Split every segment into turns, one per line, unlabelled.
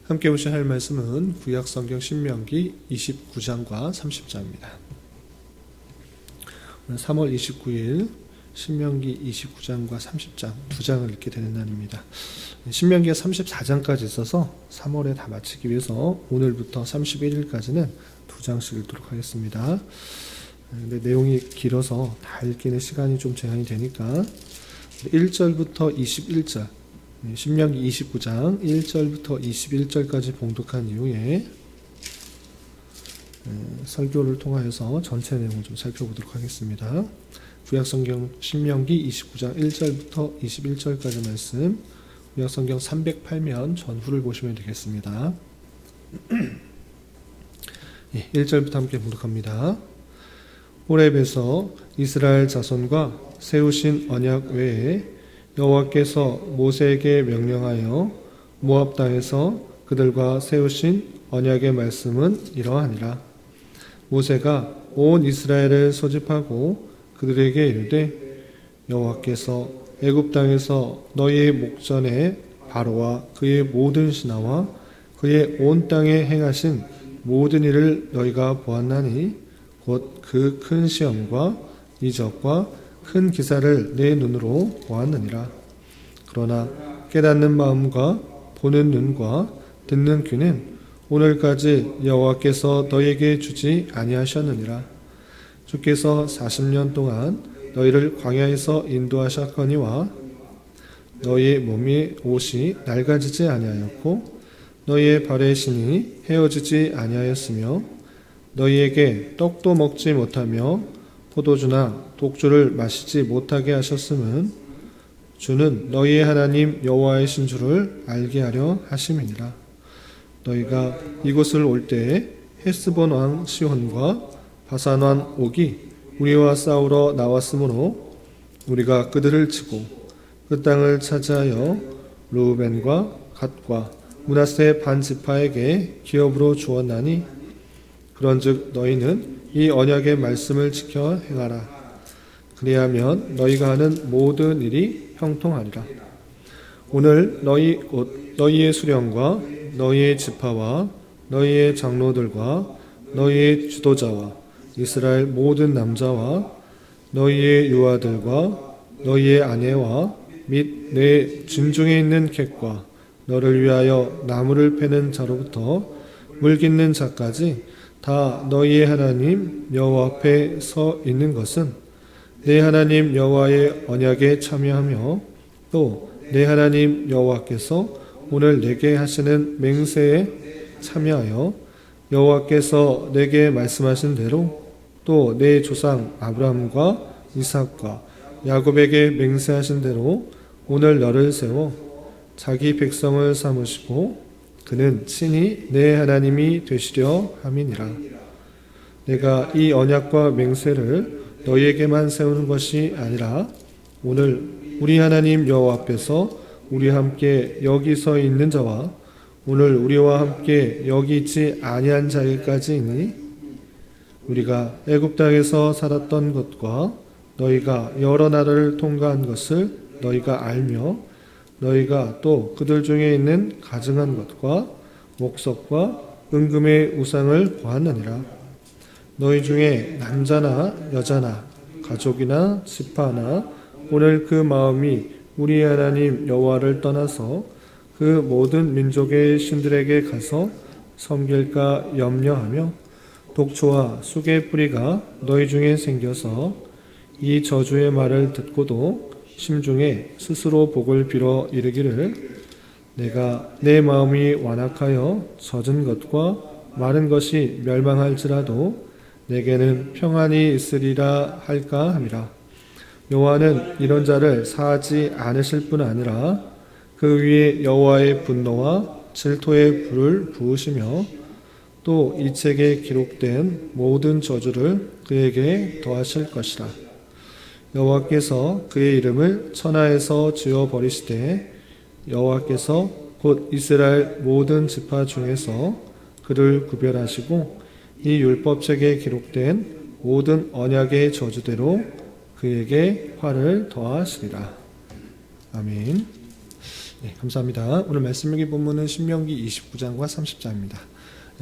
함께 보실 할 말씀은 구약성경 신명기 29장과 30장입니다. 오늘 3월 29일 신명기 29장과 30장 두 장을 읽게 되는 날입니다. 신명기가 34장까지 있어서 3월에 다 마치기 위해서 오늘부터 31일까지는 두 장씩 읽도록 하겠습니다. 근데 내용이 길어서 다 읽기는 시간이 좀 제한이 되니까 1절부터 21절 신명기 29장 1절부터 21절까지 봉독한 이후에 설교를 통하여서 전체 내용을 좀 살펴보도록 하겠습니다. 구약성경 신명기 29장 1절부터 21절까지 말씀, 구약성경 308면 전후를 보시면 되겠습니다. 1절부터 함께 봉독합니다. 호렙에서 이스라엘 자손과 세우신 언약 외에 여호와께서 모세에게 명령하여 모압 땅에서 그들과 세우신 언약의 말씀은 이러하니라. 모세가 온 이스라엘을 소집하고 그들에게 이르되 여호와께서 애굽 땅에서 너희의 목전에 바로와 그의 모든 신하와 그의 온 땅에 행하신 모든 일을 너희가 보았나니 곧 그 큰 시험과 이적과 큰 기사를 내 눈으로 보았느니라. 그러나 깨닫는 마음과 보는 눈과 듣는 귀는 오늘까지 여호와께서 너희에게 주지 아니하셨느니라. 주께서 40년 동안 너희를 광야에서 인도하셨거니와 너희의 몸이 옷이 낡아지지 아니하였고 너희의 발의 신이 헤어지지 아니하였으며 너희에게 떡도 먹지 못하며 포도주나 독주를 마시지 못하게 하셨음은 주는 너희의 하나님 여호와이신 줄을 알게 하려 하심이니라. 너희가 이곳을 올 때에 헤스본 왕 시혼과 바산 왕 옥이 우리와 싸우러 나왔으므로 우리가 그들을 치고 그 땅을 차지하여 르우벤과 갓과 므낫세 반 지파에게 기업으로 주었나니 그런즉 너희는 이 언약의 말씀을 지켜 행하라. 그리하면 너희가 하는 모든 일이 형통하리라. 오늘 너희의 수령과 너희의 지파와 너희의 장로들과 너희의 지도자와 이스라엘 모든 남자와 너희의 유아들과 너희의 아내와 및 내 진중에 있는 객과 너를 위하여 나무를 패는 자로부터 물 깃는 자까지 다 너희의 하나님 여호와 앞에 서 있는 것은 내 하나님 여호와의 언약에 참여하며 또 내 하나님 여호와께서 오늘 내게 하시는 맹세에 참여하여 여호와께서 내게 말씀하신 대로 또 내 조상 아브라함과 이삭과 야곱에게 맹세하신 대로 오늘 너를 세워 자기 백성을 삼으시고 그는 친히 내 하나님이 되시려 함이니라. 내가 이 언약과 맹세를 너희에게만 세우는 것이 아니라 오늘 우리 하나님 여호와 앞에서 우리와 함께 여기 서 있는 자와 오늘 우리와 함께 여기 있지 아니한 자에게까지이니 우리가 애굽 땅에서 살았던 것과 너희가 여러 나라를 통과한 것을 너희가 알며 너희가 또 그들 중에 있는 가증한 것과 목석과 은금의 우상을 보았느니라. 너희 중에 남자나 여자나 가족이나 지파나 오늘 그 마음이 우리 하나님 여호와를 떠나서 그 모든 민족의 신들에게 가서 섬길까 염려하며 독초와 쑥의 뿌리가 너희 중에 생겨서 이 저주의 말을 듣고도 심중에 스스로 복을 빌어 이르기를 내가 내 마음이 완악하여 젖은 것과 마른 것이 멸망할지라도 내게는 평안이 있으리라 할까 함이라. 여호와는 이런 자를 사하지 않으실 뿐 아니라 그 위에 여호와의 분노와 질토의 불을 부으시며 또 이 책에 기록된 모든 저주를 그에게 더하실 것이라. 여호와께서 그의 이름을 천하에서 지워버리시되 여호와께서 곧 이스라엘 모든 지파 중에서 그를 구별하시고 이 율법책에 기록된 모든 언약의 저주대로 그에게 화를 더하시리라. 아멘. 네, 감사합니다. 오늘 말씀명기 본문은 신명기 29장과 30장입니다.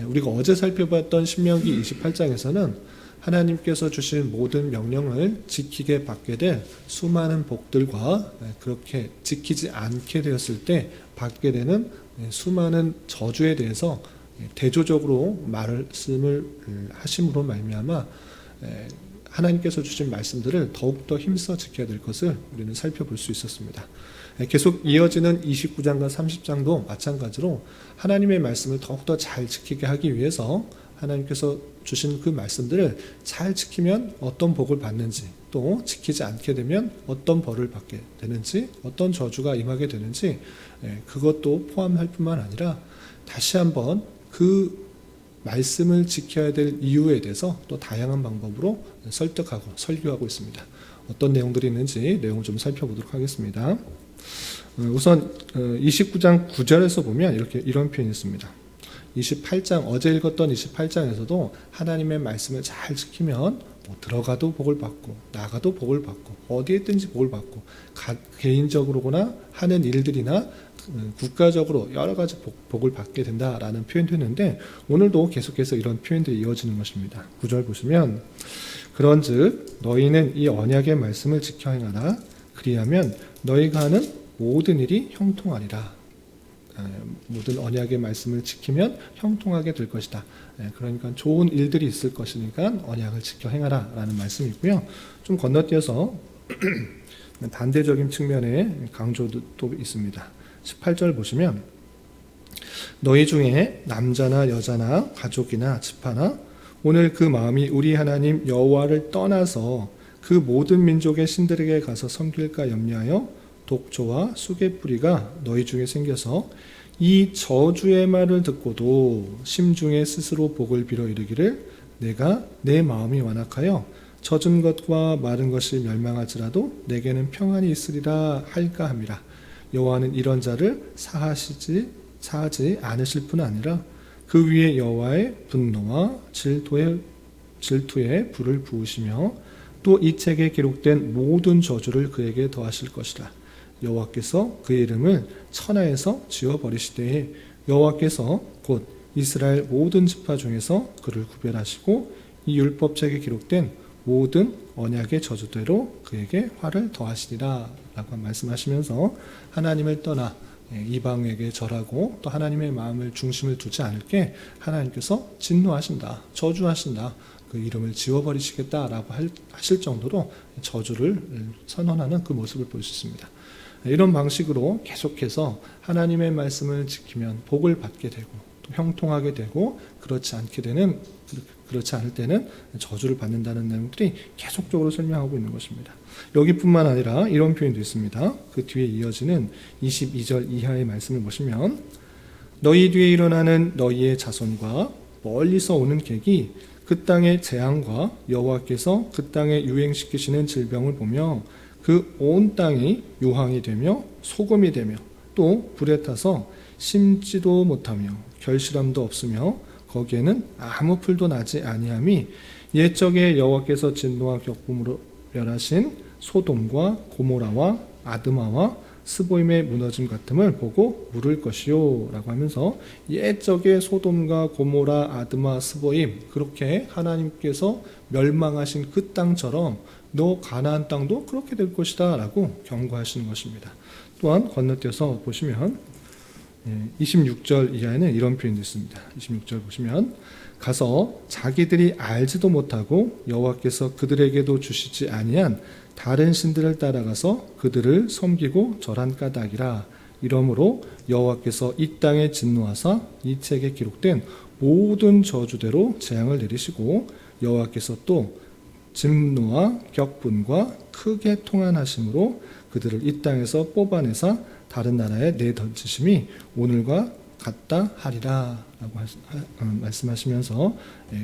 우리가 어제 살펴봤던 신명기 28장에서는 하나님께서 주신 모든 명령을 지키게 받게 될 수많은 복들과 그렇게 지키지 않게 되었을 때 받게 되는 수많은 저주에 대해서 대조적으로 말씀을 하심으로 말미암아 하나님께서 주신 말씀들을 더욱더 힘써 지켜야 될 것을 우리는 살펴볼 수 있었습니다. 계속 이어지는 29장과 30장도 마찬가지로 하나님의 말씀을 더욱더 잘 지키게 하기 위해서 하나님께서 주신 그 말씀들을 잘 지키면 어떤 복을 받는지, 또 지키지 않게 되면 어떤 벌을 받게 되는지, 어떤 저주가 임하게 되는지, 그것도 포함할 뿐만 아니라 다시 한번 그 말씀을 지켜야 될 이유에 대해서 또 다양한 방법으로 설득하고 설교하고 있습니다. 어떤 내용들이 있는지 내용을 좀 살펴보도록 하겠습니다. 우선 29장 9절에서 보면 이런 표현이 있습니다. 28장, 어제 읽었던 28장에서도 하나님의 말씀을 잘 지키면 들어가도 복을 받고 나가도 복을 받고 어디에 있든지 복을 받고 개인적으로나 하는 일들이나 국가적으로 여러 가지 복을 받게 된다라는 표현도 했는데, 오늘도 계속해서 이런 표현들이 이어지는 것입니다. 9절 보시면, 그런즉 너희는 이 언약의 말씀을 지켜 행하라. 그리하면 너희가 하는 모든 일이 형통하리라. 모든 언약의 말씀을 지키면 형통하게 될 것이다. 그러니까 좋은 일들이 있을 것이니까 언약을 지켜 행하라 라는 말씀이고요. 좀 건너뛰어서 반대적인 측면의 강조도 또 있습니다. 18절 보시면, 너희 중에 남자나 여자나 가족이나 지파나 오늘 그 마음이 우리 하나님 여호와를 떠나서 그 모든 민족의 신들에게 가서 섬길까 염려하여 독초와 쑥의 뿌리가 너희 중에 생겨서 이 저주의 말을 듣고도 심중에 스스로 복을 빌어 이르기를 내가 내 마음이 완악하여 젖은 것과 마른 것이 멸망할지라도 내게는 평안이 있으리라 할까 함이라. 여호와는 이런 자를 사하지 않으실 뿐 아니라 그 위에 여호와의 분노와 질투의 불을 부으시며 또 이 책에 기록된 모든 저주를 그에게 더하실 것이라. 여호와께서 그의 이름을 천하에서 지워버리시되 여호와께서 곧 이스라엘 모든 지파 중에서 그를 구별하시고 이 율법책에 기록된 모든 언약의 저주대로 그에게 화를 더하시리라 라고 말씀하시면서 하나님을 떠나 이방에게 절하고 또 하나님의 마음을 중심을 두지 않을게 하나님께서 진노하신다, 저주하신다, 그 이름을 지워버리시겠다라고 하실 정도로 저주를 선언하는 그 모습을 볼 수 있습니다. 이런 방식으로 계속해서 하나님의 말씀을 지키면 복을 받게 되고 또 형통하게 되고, 그렇지 않을 때는 저주를 받는다는 내용들이 계속적으로 설명하고 있는 것입니다. 여기뿐만 아니라 이런 표현도 있습니다. 그 뒤에 이어지는 22절 이하의 말씀을 보시면, 너희 뒤에 일어나는 너희의 자손과 멀리서 오는 객이 그 땅의 재앙과 여호와께서 그 땅에 유행시키시는 질병을 보며 그 온 땅이 유황이 되며 소금이 되며 또 불에 타서 심지도 못하며 결실함도 없으며 거기에는 아무 풀도 나지 아니함이 옛적에 여호와께서 진노와 격분으로 멸하신 소돔과 고모라와 아드마와 스보임의 무너짐 같음을 보고 물을 것이요 라고 하면서, 옛적에 소돔과 고모라, 아드마, 스보임, 그렇게 하나님께서 멸망하신 그 땅처럼 너 가나안 땅도 그렇게 될 것이다 라고 경고하시는 것입니다. 또한 건너뛰어서 보시면 26절 이하에는 이런 표현도 있습니다. 26절 보시면, 가서 자기들이 알지도 못하고 여호와께서 그들에게도 주시지 아니한 다른 신들을 따라가서 그들을 섬기고 절한 까닭이라. 이러므로 여호와께서 이 땅에 진노하사 이 책에 기록된 모든 저주대로 재앙을 내리시고 여호와께서 또 진노와 격분과 크게 통한하심으로 그들을 이 땅에서 뽑아내사 다른 나라에 내던지심이 오늘과 같다 하리라 라고 말씀하시면서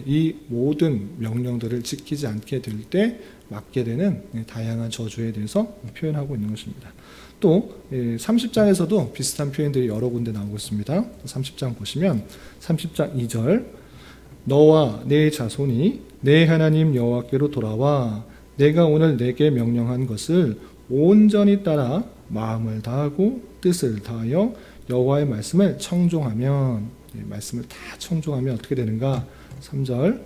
이 모든 명령들을 지키지 않게 될 때 맞게 되는 다양한 저주에 대해서 표현하고 있는 것입니다. 또 30장에서도 비슷한 표현들이 여러 군데 나오고 있습니다. 30장 보시면 30장 2절, 너와 내 자손이 내 하나님 여호와께로 돌아와 내가 오늘 내게 명령한 것을 온전히 따라 마음을 다하고 뜻을 다하여 여호와의 말씀을 청종하면, 말씀을 다 청종하면 어떻게 되는가? 3절,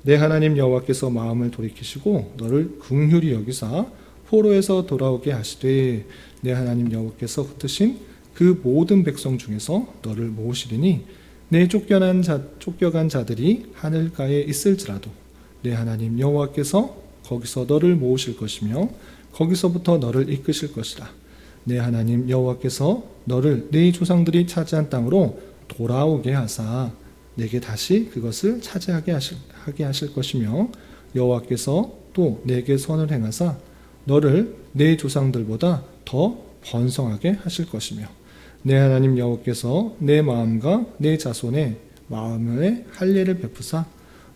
내 하나님 여호와께서 마음을 돌이키시고 너를 긍휼히 여기사 포로에서 돌아오게 하시되 내 하나님 여호와께서 흩으신 그 모든 백성 중에서 너를 모으시리니 내 쫓겨간 자들이 하늘가에 있을지라도 내 하나님 여호와께서 거기서 너를 모으실 것이며 거기서부터 너를 이끄실 것이라. 내 하나님 여호와께서 너를 네 조상들이 차지한 땅으로 돌아오게 하사 내게 다시 그것을 차지하게 하실 것이며 여호와께서 또 내게 선을 행하사 너를 네 조상들보다 더 번성하게 하실 것이며 내 하나님 여호와께서 내 마음과 내 자손의 마음에 할례를 베푸사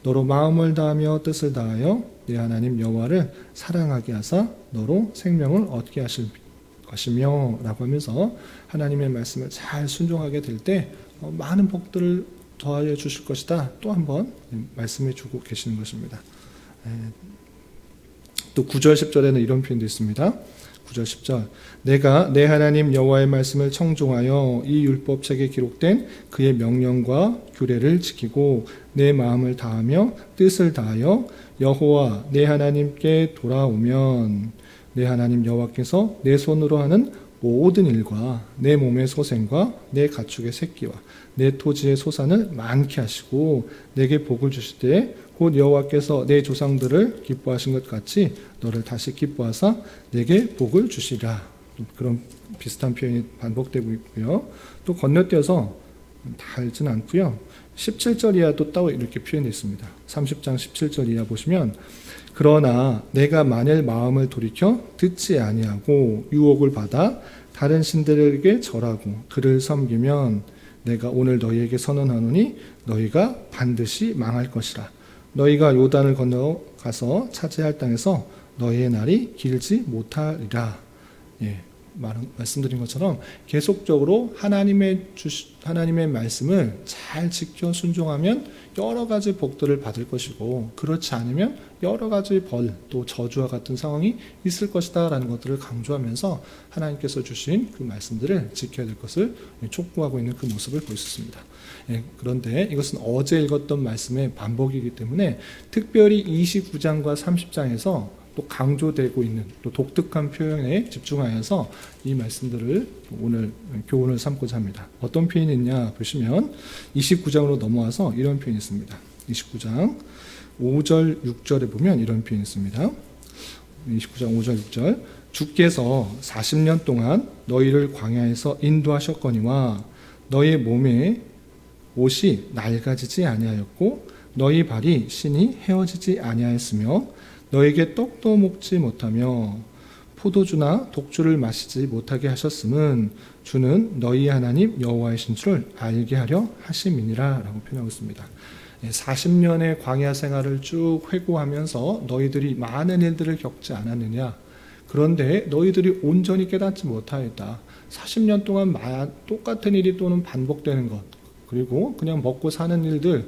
너로 마음을 다하며 뜻을 다하여 내 하나님 여호와를 사랑하게 하사 너로 생명을 얻게 하실 것이며 라고 하면서 하나님의 말씀을 잘 순종하게 될 때 많은 복들을 더하여 주실 것이다. 또 한번 말씀해 주고 계시는 것입니다. 또 9절 10절에는 이런 표현도 있습니다. 9절 10절, 내가 내 하나님 여호와의 말씀을 청종하여 이 율법책에 기록된 그의 명령과 규례를 지키고 내 마음을 다하며 뜻을 다하여 여호와 내 하나님께 돌아오면 내 하나님 여호와께서 내 손으로 하는 모든 일과 내 몸의 소생과 내 가축의 새끼와 내 토지의 소산을 많게 하시고 내게 복을 주실 때 곧 여호와께서 내 조상들을 기뻐하신 것 같이 너를 다시 기뻐하사 내게 복을 주시라. 그런 비슷한 표현이 반복되고 있고요. 또 건너뛰어서 다 읽지는 않고요. 17절 이하도 따로 이렇게 표현되어 있습니다. 30장 17절 이하 보시면 그러나 내가 만일 마음을 돌이켜 듣지 아니하고 유혹을 받아 다른 신들에게 절하고 그를 섬기면 내가 오늘 너희에게 선언하노니 너희가 반드시 망할 것이라. 너희가 요단을 건너가서 차지할 땅에서 너희의 날이 길지 못하리라. 말씀드린 것처럼 계속적으로 하나님의 말씀을 잘 지켜 순종하면 여러 가지 복들을 받을 것이고 그렇지 않으면 여러 가지 벌 또 저주와 같은 상황이 있을 것이다 라는 것들을 강조하면서 하나님께서 주신 그 말씀들을 지켜야 될 것을 촉구하고 있는 그 모습을 볼 수 있습니다. 그런데 이것은 어제 읽었던 말씀의 반복이기 때문에 특별히 29장과 30장에서 또 강조되고 있는 또 독특한 표현에 집중하여서 이 말씀들을 오늘 교훈을 삼고자 합니다. 어떤 표현이 있냐 보시면 29장으로 넘어와서 이런 표현이 있습니다. 29장 5절 6절에 보면 이런 표현이 있습니다. 29장 5절 6절, 주께서 40년 동안 너희를 광야에서 인도하셨거니와 너희 몸에 옷이 낡아지지 아니하였고 너희 발이 신이 헤어지지 아니하였으며 너에게 떡도 먹지 못하며 포도주나 독주를 마시지 못하게 하셨음은 주는 너희 하나님 여호와이신 줄 알게 하려 하심이니라 라고 표현하고 있습니다. 40년의 광야 생활을 쭉 회고하면서 너희들이 많은 일들을 겪지 않았느냐? 그런데 너희들이 온전히 깨닫지 못하였다. 40년 동안 똑같은 일이 또는 반복되는 것, 그리고 그냥 먹고 사는 일들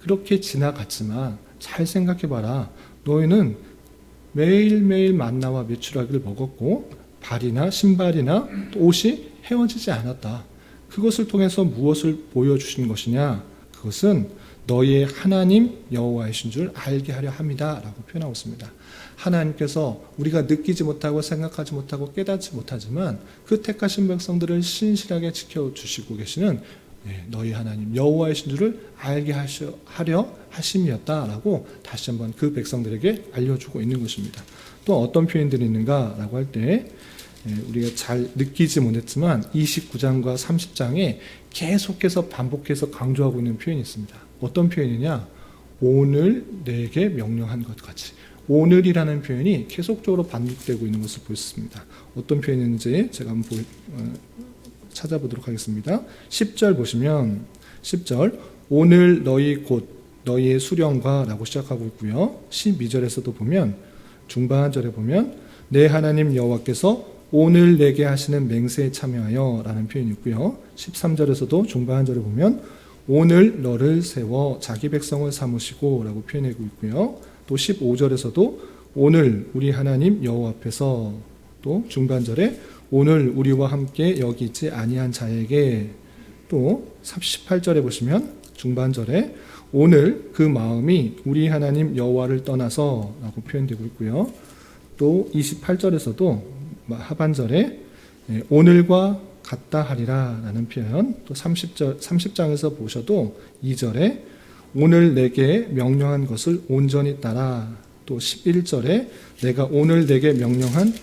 그렇게 지나갔지만 잘 생각해봐라. 너희는 매일매일 만나와 메추라기를 먹었고 발이나 신발이나 옷이 헤어지지 않았다. 그것을 통해서 무엇을 보여주신 것이냐? 그것은 너희의 하나님 여호와이신 줄 알게 하려 함이다 라고 표현하고 있습니다. 하나님께서 우리가 느끼지 못하고 생각하지 못하고 깨닫지 못하지만 그 택하신 백성들을 신실하게 지켜주시고 계시는 너희 하나님 여호와이신 줄을 알게 하려 하심이었다라고 다시 한번 그 백성들에게 알려주고 있는 것입니다. 또 어떤 표현들이 있는가라고 할 때 우리가 잘 느끼지 못했지만 29장과 30장에 계속해서 반복해서 강조하고 있는 표현이 있습니다. 어떤 표현이냐? 오늘 내게 명령한 것 같이. 오늘이라는 표현이 계속적으로 반복되고 있는 것을 볼 수 있습니다. 어떤 표현인지 제가 한번 찾아보도록 하겠습니다. 10절 보시면 10절 오늘 너희 곧 너희의 수령과 라고 시작하고 있고요. 12절에서도 보면 중반절에 보면 내 하나님 여호와께서 오늘 내게 하시는 맹세에 참여하여 라는 표현이 있고요. 13절에서도 중반절에 보면 오늘 너를 세워 자기 백성을 삼으시고 라고 표현하고 있고요. 또 15절에서도 오늘 우리 하나님 여호와 앞에서 또 중반절에 오늘 우리와 함께 여기 있지 아니한 자에게, 또 18절에 보시면 중반절에 오늘 그 마음이 우리 하나님 여호와를 떠나서 라고 표현되고 있고요. 또 28절에서도 하반절에 오늘과 같다 하리라 라는 표현, 또 30장에서 보셔도 2절에 오늘 내게 명령한 것을 온전히 따라, 또 11절에 내가 오늘 내게 명령한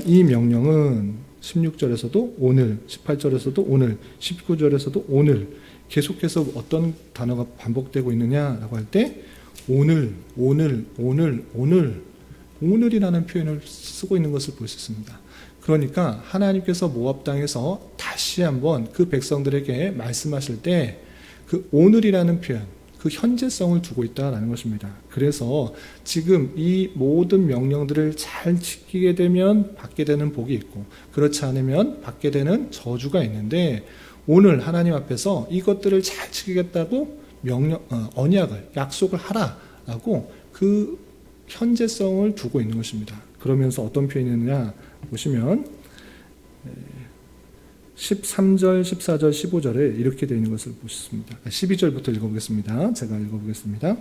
이 명령은 16절에서도 오늘, 18절에서도 오늘, 19절에서도 오늘, 계속해서 어떤 단어가 반복되고 있느냐라고 할 때 오늘, 오늘, 오늘, 오늘, 오늘이라는 표현을 쓰고 있는 것을 볼 수 있습니다. 그러니까 하나님께서 모압 땅에서 다시 한번 그 백성들에게 말씀하실 때 그 오늘이라는 표현, 그 현재성을 두고 있다라는 것입니다. 그래서 지금 이 모든 명령들을 잘 지키게 되면 받게 되는 복이 있고, 그렇지 않으면 받게 되는 저주가 있는데, 오늘 하나님 앞에서 이것들을 잘 지키겠다고 언약을, 약속을 하라라고 그 현재성을 두고 있는 것입니다. 그러면서 어떤 표현이 있느냐 보시면 13절, 14절, 15절에 이렇게 되어 있는 것을 보셨습니다. 12절부터 읽어보겠습니다. 제가 읽어보겠습니다.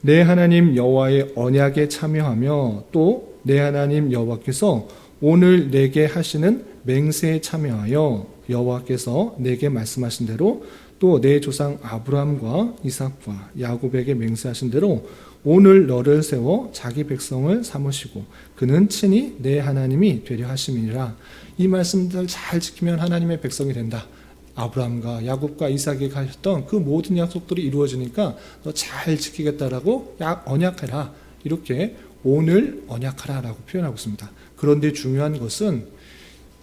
내 하나님 여호와의 언약에 참여하며 또 내 하나님 여호와께서 오늘 내게 하시는 맹세에 참여하여 여호와께서 내게 말씀하신 대로 또 내 조상 아브라함과 이삭과 야곱에게 맹세하신 대로 오늘 너를 세워 자기 백성을 삼으시고 그는 친히 내 하나님이 되려 하심이니라. 이 말씀들 잘 지키면 하나님의 백성이 된다. 아브라함과 야곱과 이삭에게 하셨던 그 모든 약속들이 이루어지니까 너 잘 지키겠다라고 언약해라. 이렇게 오늘 언약하라라고 표현하고 있습니다. 그런데 중요한 것은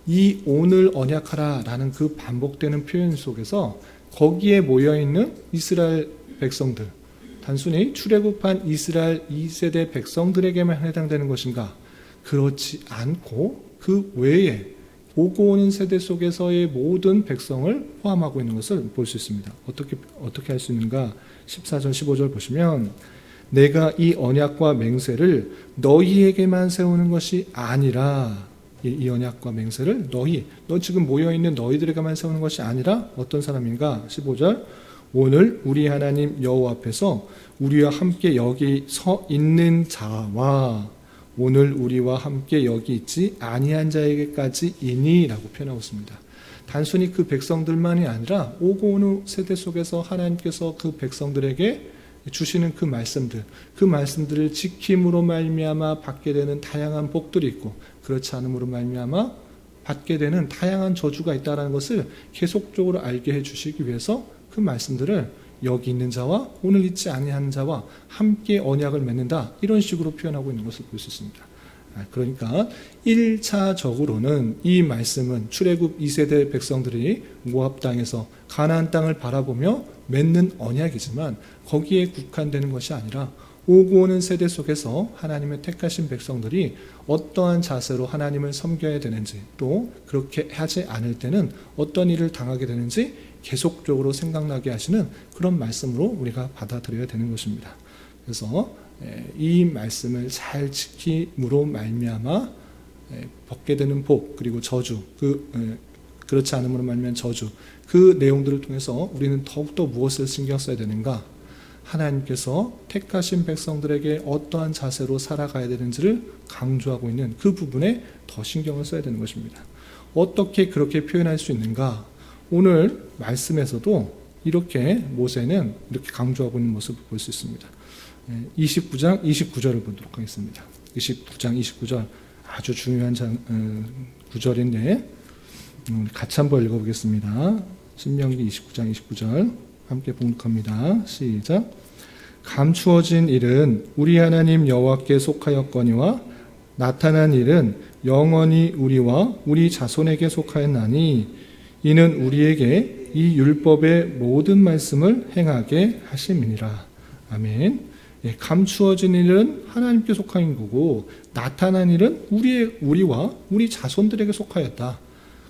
이 오늘 언약하라라는 그 반복되는 표현 속에서 거기에 모여있는 이스라엘 백성들, 단순히 출애굽한 이스라엘 2세대 백성들에게만 해당되는 것인가? 그렇지 않고 그 외에 오고 오는 세대 속에서의 모든 백성을 포함하고 있는 것을 볼 수 있습니다. 어떻게 할 수 있는가? 14절 15절 보시면 내가 이 언약과 맹세를 너희에게만 세우는 것이 아니라, 이 언약과 맹세를 너 지금 모여있는 너희들에게만 세우는 것이 아니라 어떤 사람인가? 15절 오늘 우리 하나님 여호와 앞에서 우리와 함께 여기 서 있는 자와 오늘 우리와 함께 여기 있지 아니한 자에게까지 이니라고 표현하고 있습니다. 단순히 그 백성들만이 아니라 오고 오는 세대 속에서 하나님께서 그 백성들에게 주시는 그 말씀들을 지킴으로 말미암아 받게 되는 다양한 복들이 있고, 그렇지 않음으로 말미암아 받게 되는 다양한 저주가 있다는 것을 계속적으로 알게 해주시기 위해서 그 말씀들을 여기 있는 자와 오늘 있지 아니한 자와 함께 언약을 맺는다, 이런 식으로 표현하고 있는 것을 볼 수 있습니다. 그러니까 1차적으로는 이 말씀은 출애굽 2세대 백성들이 모압 땅에서 가나안 땅을 바라보며 맺는 언약이지만 거기에 국한되는 것이 아니라 오고 오는 세대 속에서 하나님의 택하신 백성들이 어떠한 자세로 하나님을 섬겨야 되는지, 또 그렇게 하지 않을 때는 어떤 일을 당하게 되는지 계속적으로 생각나게 하시는 그런 말씀으로 우리가 받아들여야 되는 것입니다. 그래서 이 말씀을 잘 지킴으로 말미암아 벗게 되는 복, 그리고 저주, 그렇지 않음으로 말미암은 저주, 그 내용들을 통해서 우리는 더욱더 무엇을 신경 써야 되는가? 하나님께서 택하신 백성들에게 어떠한 자세로 살아가야 되는지를 강조하고 있는 그 부분에 더 신경을 써야 되는 것입니다. 어떻게 그렇게 표현할 수 있는가? 오늘 말씀에서도 이렇게 모세는 이렇게 강조하고 있는 모습을 볼 수 있습니다. 29장 29절을 보도록 하겠습니다. 29장 29절 아주 중요한 구절인데 같이 한번 읽어보겠습니다. 신명기 29장 29절 함께 봉독합니다. 시작. 감추어진 일은 우리 하나님 여호와께 속하였거니와 나타난 일은 영원히 우리와 우리 자손에게 속하였나니 이는 우리에게 이 율법의 모든 말씀을 행하게 하심이니라. 아멘. 감추어진 일은 하나님께 속한 거고 나타난 일은 우리와 우리 자손들에게 속하였다.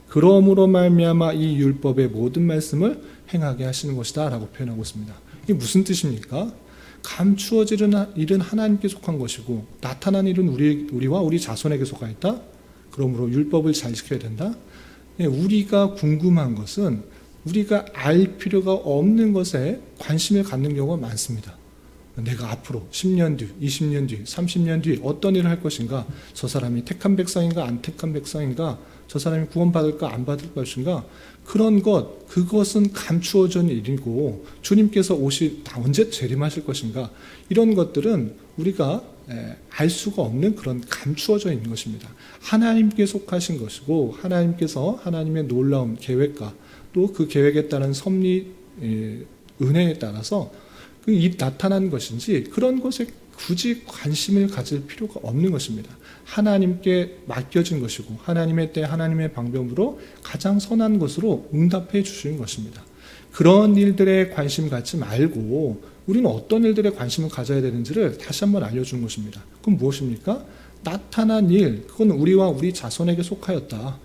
그러므로 말미암아 이 율법의 모든 말씀을 행하게 하시는 것이다 라고 표현하고 있습니다. 이게 무슨 뜻입니까? 감추어지는 일은 하나님께 속한 것이고 나타난 일은 우리와 우리 자손에게 속하였다. 그러므로 율법을 잘 지켜야 된다. 우리가 궁금한 것은 우리가 알 필요가 없는 것에 관심을 갖는 경우가 많습니다. 내가 앞으로 10년 뒤, 20년 뒤, 30년 뒤 어떤 일을 할 것인가? 저 사람이 택한 백성인가 안 택한 백성인가? 저 사람이 구원받을까 안 받을 것인가? 그런 것, 그것은 감추어진 일이고 주님께서 언제 재림하실 것인가? 이런 것들은 우리가 알 수가 없는 그런 감추어져 있는 것입니다. 하나님께 속하신 것이고 하나님께서 하나님의 놀라운 계획과 또 그 계획에 따른 섭리 은혜에 따라서 나타난 것인지 그런 것에 굳이 관심을 가질 필요가 없는 것입니다. 하나님께 맡겨진 것이고 하나님의 때 하나님의 방법으로 가장 선한 것으로 응답해 주시는 것입니다. 그런 일들에 관심 갖지 말고 우리는 어떤 일들에 관심을 가져야 되는지를 다시 한번 알려준 것입니다. 그럼 무엇입니까? 나타난 일, 그건 우리와 우리 자손에게 속하였다.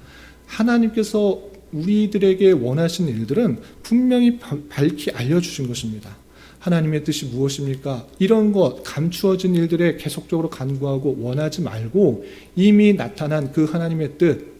하나님께서 우리들에게 원하신 일들은 분명히 밝히 알려주신 것입니다. 하나님의 뜻이 무엇입니까? 이런 것, 감추어진 일들에 계속적으로 간구하고 원하지 말고 이미 나타난 그 하나님의 뜻,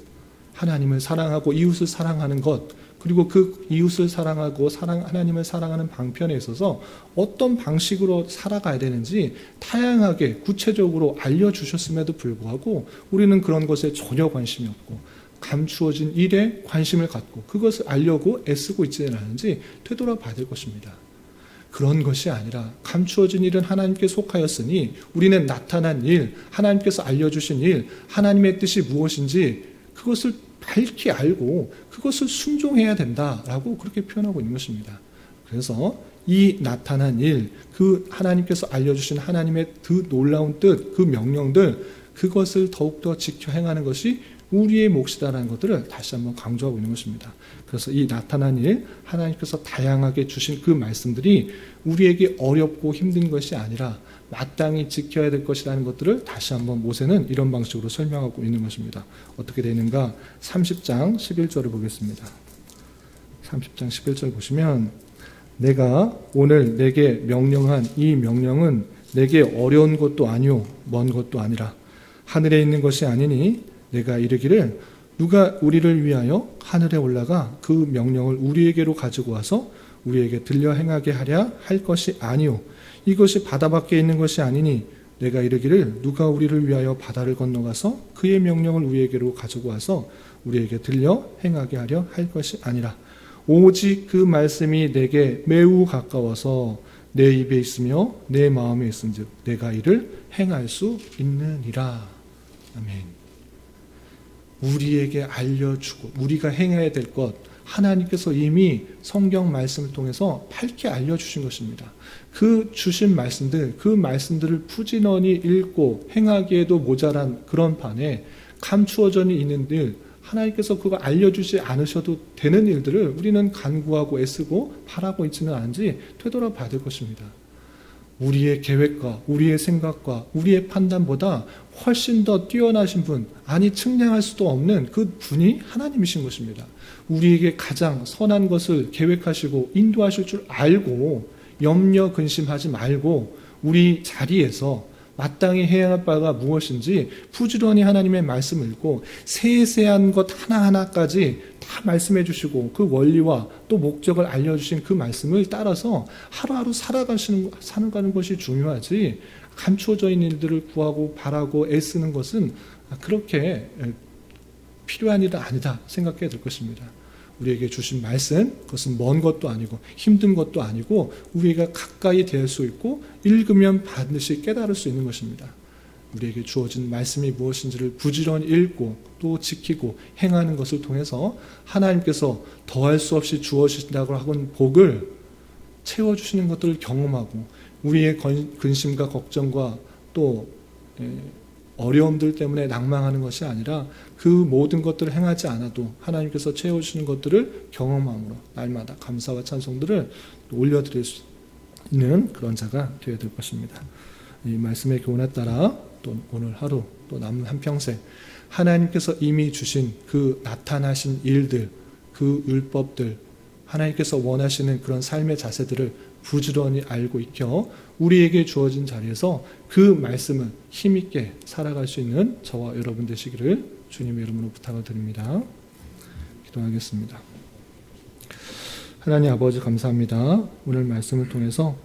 하나님을 사랑하고 이웃을 사랑하는 것, 그리고 그 이웃을 사랑하고 하나님을 사랑하는 방편에 있어서 어떤 방식으로 살아가야 되는지 다양하게 구체적으로 알려주셨음에도 불구하고 우리는 그런 것에 전혀 관심이 없고 감추어진 일에 관심을 갖고 그것을 알려고 애쓰고 있지는 않은지 되돌아봐야 될 것입니다. 그런 것이 아니라 감추어진 일은 하나님께 속하였으니 우리는 나타난 일, 하나님께서 알려주신 일, 하나님의 뜻이 무엇인지 그것을 밝히 알고 그것을 순종해야 된다라고 그렇게 표현하고 있는 것입니다. 그래서 이 나타난 일, 그 하나님께서 알려주신 하나님의 그 놀라운 뜻, 그 명령들, 그것을 더욱더 지켜 행하는 것이 우리의 몫이다라는 것들을 다시 한번 강조하고 있는 것입니다. 그래서 이 나타난 일, 하나님께서 다양하게 주신 그 말씀들이 우리에게 어렵고 힘든 것이 아니라 마땅히 지켜야 될 것이라는 것들을 다시 한번 모세는 이런 방식으로 설명하고 있는 것입니다. 어떻게 되는가? 30장 11절을 보겠습니다. 30장 11절 보시면 내가 오늘 내게 명령한 이 명령은 내게 어려운 것도 아니요 먼 것도 아니라 하늘에 있는 것이 아니니 내가 이르기를 누가 우리를 위하여 하늘에 올라가 그 명령을 우리에게로 가지고 와서 우리에게 들려 행하게 하랴 할 것이 아니요 이것이 바다 밖에 있는 것이 아니니 내가 이르기를 누가 우리를 위하여 바다를 건너가서 그의 명령을 우리에게로 가지고 와서 우리에게 들려 행하게 하려 할 것이 아니라 오직 그 말씀이 내게 매우 가까워서 내 입에 있으며 내 마음에 있은즉 내가 이를 행할 수 있느니라. 아멘. 우리에게 알려주고 우리가 행해야 될 것 하나님께서 이미 성경 말씀을 통해서 밝게 알려주신 것입니다. 그 주신 말씀들, 그 말씀들을 부지런히 읽고 행하기에도 모자란 그런 판에 감추어져 있는 일, 하나님께서 그거 알려주지 않으셔도 되는 일들을 우리는 간구하고 애쓰고 바라고 있지는 않은지 되돌아봐야 될 것입니다. 우리의 계획과 우리의 생각과 우리의 판단보다 훨씬 더 뛰어나신 분, 아니 측량할 수도 없는 그 분이 하나님이신 것입니다. 우리에게 가장 선한 것을 계획하시고 인도하실 줄 알고 염려 근심하지 말고 우리 자리에서 마땅히 해야 할 바가 무엇인지 부지런히 하나님의 말씀을 읽고 세세한 것 하나하나까지 다 말씀해 주시고 그 원리와 또 목적을 알려주신 그 말씀을 따라서 하루하루 살아가는 것이 중요하지 감추어져 있는 일들을 구하고 바라고 애쓰는 것은 그렇게 필요한 일은 아니다 생각해야 될 것입니다. 우리에게 주신 말씀, 그것은 먼 것도 아니고 힘든 것도 아니고 우리가 가까이 될 수 있고 읽으면 반드시 깨달을 수 있는 것입니다. 우리에게 주어진 말씀이 무엇인지를 부지런히 읽고 또 지키고 행하는 것을 통해서 하나님께서 더할 수 없이 주어주신다고 하는 복을 채워주시는 것들을 경험하고 우리의 근심과 걱정과 또 어려움들 때문에 낭망하는 것이 아니라 그 모든 것들을 행하지 않아도 하나님께서 채워주시는 것들을 경험함으로 날마다 감사와 찬송들을 올려드릴 수 있는 그런 자가 되어야 될 것입니다. 이 말씀의 교훈에 따라 또 오늘 하루 또 남은 한평생 하나님께서 이미 주신 그 나타나신 일들, 그 율법들, 하나님께서 원하시는 그런 삶의 자세들을 부지런히 알고 익혀 우리에게 주어진 자리에서 그 말씀을 힘있게 살아갈 수 있는 저와 여러분 되시기를 주님의 이름으로 부탁을 드립니다. 기도하겠습니다. 하나님 아버지 감사합니다. 오늘 말씀을 통해서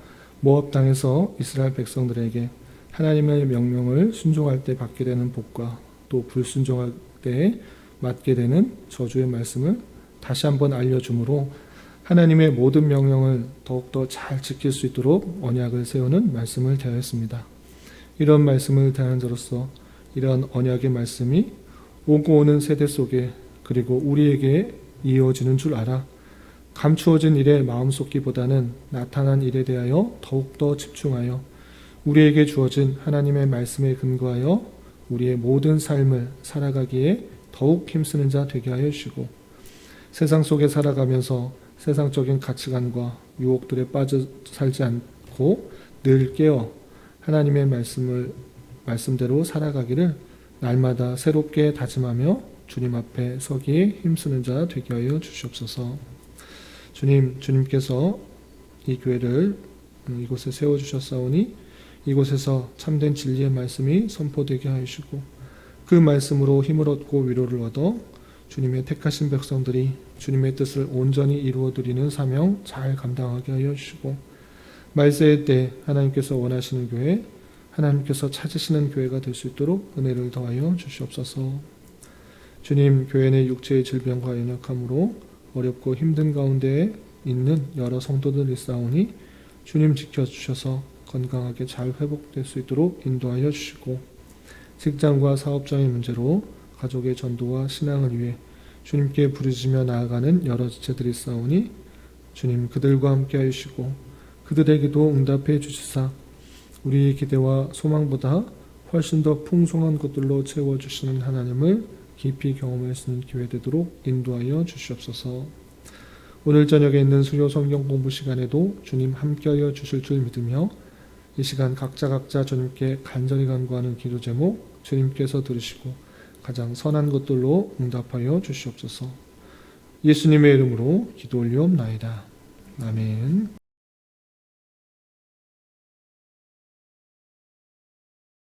모압 땅에서 이스라엘 백성들에게 하나님의 명령을 순종할 때 받게 되는 복과 또 불순종할 때 맞게 되는 저주의 말씀을 다시 한번 알려주므로 하나님의 모든 명령을 더욱더 잘 지킬 수 있도록 언약을 세우는 말씀을 대하였습니다. 이런 말씀을 대하는 자로서 이런 언약의 말씀이 오고 오는 세대 속에 그리고 우리에게 이어지는 줄 알아 감추어진 일에 마음 쏟기보다는 나타난 일에 대하여 더욱더 집중하여 우리에게 주어진 하나님의 말씀에 근거하여 우리의 모든 삶을 살아가기에 더욱 힘쓰는 자 되게 하여 주시고 세상 속에 살아가면서 세상적인 가치관과 유혹들에 빠져 살지 않고 늘 깨어 하나님의 말씀대로 살아가기를 날마다 새롭게 다짐하며 주님 앞에 서기에 힘쓰는 자 되게 하여 주시옵소서. 주님께서 이 교회를 이곳에 세워주셨사오니 이곳에서 참된 진리의 말씀이 선포되게 하시고 그 말씀으로 힘을 얻고 위로를 얻어 주님의 택하신 백성들이 주님의 뜻을 온전히 이루어드리는 사명 잘 감당하게 하여 주시고 말세의 때 하나님께서 원하시는 교회, 하나님께서 찾으시는 교회가 될 수 있도록 은혜를 더하여 주시옵소서. 주님, 교회 내 육체의 질병과 연약함으로 어렵고 힘든 가운데 있는 여러 성도들이 있사오니 주님 지켜주셔서 건강하게 잘 회복될 수 있도록 인도하여 주시고 직장과 사업장의 문제로 가족의 전도와 신앙을 위해 주님께 부르짖으며 나아가는 여러 지체들이 있사오니 주님 그들과 함께 하시고 그들에게도 응답해 주시사 우리의 기대와 소망보다 훨씬 더 풍성한 것들로 채워주시는 하나님을 깊이 경험할 수 있는 기회 되도록 인도하여 주시옵소서. 오늘 저녁에 있는 수요 성경 공부 시간에도 주님 함께하여 주실 줄 믿으며 이 시간 각자 주님께 간절히 간구하는 기도 제목 주님께서 들으시고 가장 선한 것들로 응답하여 주시옵소서. 예수님의 이름으로 기도 올리옵나이다. 아멘.